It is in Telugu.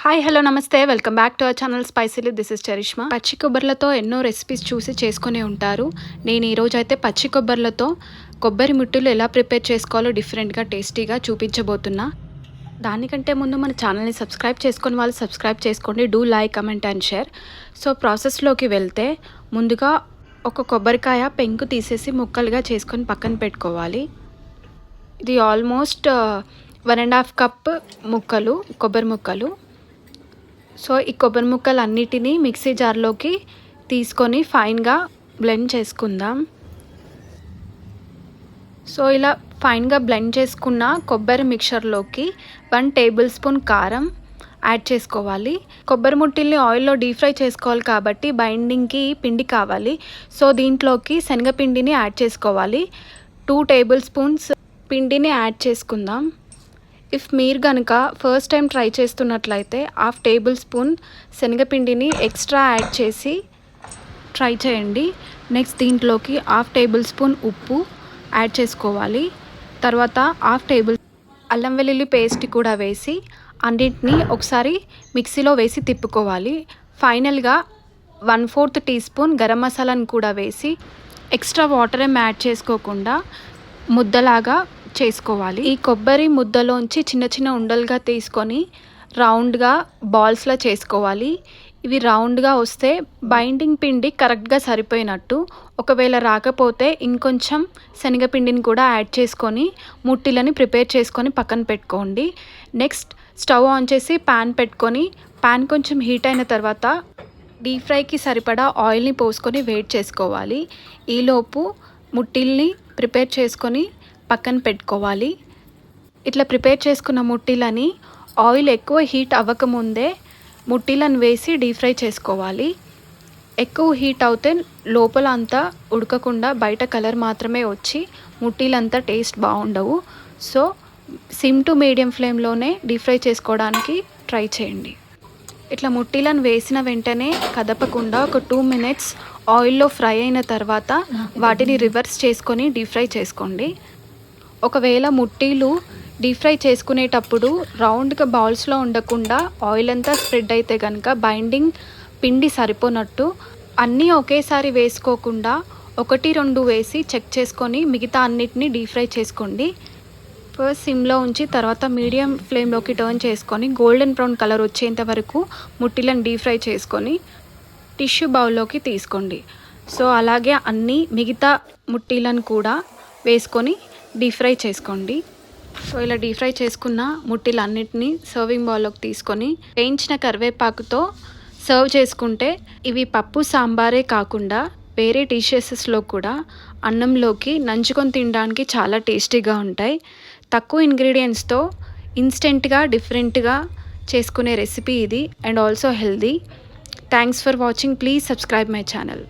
హాయ్ హలో నమస్తే welcome back to our channel Spicily. This is Charishma. పచ్చి కొబ్బరిలతో ఎన్నో రెసిపీస్ చూసి చేసుకునే ఉంటారు. నేను ఈరోజు అయితే పచ్చి కొబ్బరిలతో కొబ్బరి ముట్టులు ఎలా ప్రిపేర్ చేసుకోవాలో డిఫరెంట్గా టేస్టీగా చూపించబోతున్నా. దానికంటే ముందు మన ఛానల్ని సబ్స్క్రైబ్ చేసుకొని వాళ్ళు సబ్స్క్రైబ్ చేసుకోండి. Do like, comment and share. So ప్రాసెస్లోకి వెళ్తే ముందుగా ఒక కొబ్బరికాయ పెంకు తీసేసి ముక్కలుగా చేసుకొని పక్కన పెట్టుకోవాలి. ఇది ఆల్మోస్ట్ 1.5 కప్ ముక్కలు, కొబ్బరి ముక్కలు. సో ఈ కొబ్బరి ముక్కలు అన్నిటినీ మిక్సీ జార్లోకి తీసుకొని ఫైన్గా బ్లెండ్ చేసుకుందాం. సో ఇలా ఫైన్గా బ్లెండ్ చేసుకున్న కొబ్బరి మిక్చర్లోకి 1 టేబుల్ స్పూన్ కారం యాడ్ చేసుకోవాలి. కొబ్బరి ముట్టిల్ని ఆయిల్లో డీప్ ఫ్రై చేసుకోవాలి కాబట్టి బైండింగ్కి పిండి కావాలి. సో దీంట్లోకి శనగపిండిని యాడ్ చేసుకోవాలి. 2 టేబుల్ స్పూన్స్ పిండిని యాడ్ చేసుకుందాం. ఇఫ్ మీరు కనుక ఫస్ట్ టైం ట్రై చేస్తున్నట్లయితే 1/2 టేబుల్ స్పూన్ శనగపిండిని ఎక్స్ట్రా యాడ్ చేసి ట్రై చేయండి. నెక్స్ట్ దీంట్లోకి 1/2 టేబుల్ స్పూన్ ఉప్పు యాడ్ చేసుకోవాలి. తర్వాత 1/2 టేబుల్ అల్లం వెల్లుల్లి పేస్ట్ కూడా వేసి అన్నింటినీ ఒకసారి మిక్సీలో వేసి తిప్పుకోవాలి. ఫైనల్గా 1/4 టీ స్పూన్ గరం మసాలాను కూడా వేసి ఎక్స్ట్రా వాటర్ ఏం యాడ్ చేసుకోకుండా ముద్దలాగా చేసుకోవాలి. ఈ కొబ్బరి ముద్దలోంచి చిన్న చిన్న ఉండలుగా తీసుకొని రౌండ్గా బాల్స్లా చేసుకోవాలి. ఇవి రౌండ్గా వస్తే బైండింగ్ పిండి కరెక్ట్గా సరిపోయినట్టు. ఒకవేళ రాకపోతే ఇంకొంచెం శనగపిండిని కూడా యాడ్ చేసుకొని ముట్టిలని ప్రిపేర్ చేసుకొని పక్కన పెట్టుకోండి. నెక్స్ట్ స్టవ్ ఆన్ చేసి ప్యాన్ పెట్టుకొని ప్యాన్ కొంచెం హీట్ అయిన తర్వాత డీప్ ఫ్రైకి సరిపడా ఆయిల్ని పోసుకొని వేడి చేసుకోవాలి. ఈలోపు ముట్టిల్ని ప్రిపేర్ చేసుకొని పక్కన పెట్టుకోవాలి. ఇట్లా ప్రిపేర్ చేసుకున్న ముట్టిలని ఆయిల్ ఎక్కువ హీట్ అవ్వకముందే ముట్టిలను వేసి డీప్ ఫ్రై చేసుకోవాలి. ఎక్కువ హీట్ అవుతే లోపల అంతా ఉడకకుండా బయట కలర్ మాత్రమే వచ్చి ముట్టిలంతా టేస్ట్ బాగుండవు. సో సిమ్ టు మీడియం ఫ్లేమ్లోనే డీప్ ఫ్రై చేసుకోవడానికి ట్రై చేయండి. ఇట్లా ముట్టిలను వేసిన వెంటనే కదపకుండా ఒక 2 మినిట్స్ ఆయిల్లో ఫ్రై అయిన తర్వాత వాటిని రివర్స్ చేసుకొని డీప్ ఫ్రై చేసుకోండి. ఒకవేళ ముట్టీలు డీప్ ఫ్రై చేసుకునేటప్పుడు రౌండ్గా బౌల్స్లో ఉండకుండా ఆయిల్ అంతా స్ప్రెడ్ అయితే కనుక బైండింగ్ పిండి సరిపోనట్టు. అన్నీ ఒకేసారి వేసుకోకుండా 1-2 వేసి చెక్ చేసుకొని మిగతా అన్నిటిని డీప్ ఫ్రై చేసుకోండి. ఫస్ట్ సిమ్లో ఉంచి తర్వాత మీడియం ఫ్లేమ్లోకి టర్న్ చేసుకొని గోల్డెన్ బ్రౌన్ కలర్ వచ్చేంత వరకు ముట్టిలను డీప్ ఫ్రై చేసుకొని టిష్యూ బౌల్లోకి తీసుకోండి. సో అలాగే అన్నీ మిగతా ముట్టిలను కూడా వేసుకొని డీప్ ఫ్రై చేసుకోండి. సో ఇలా డీప్ ఫ్రై చేసుకున్న ముట్టిలన్నిటినీ సర్వింగ్ బౌల్లోకి తీసుకొని వేయించిన కరివేపాకుతో సర్వ్ చేసుకుంటే ఇవి పప్పు సాంబారే కాకుండా వేరే డిషెసెస్లో కూడా అన్నంలోకి నంచుకొని తినడానికి చాలా టేస్టీగా ఉంటాయి. తక్కువ ఇంగ్రీడియంట్స్తో ఇన్స్టెంట్గా డిఫరెంట్గా చేసుకునే రెసిపీ ఇది and also healthy. Thanks for watching. Please subscribe my channel.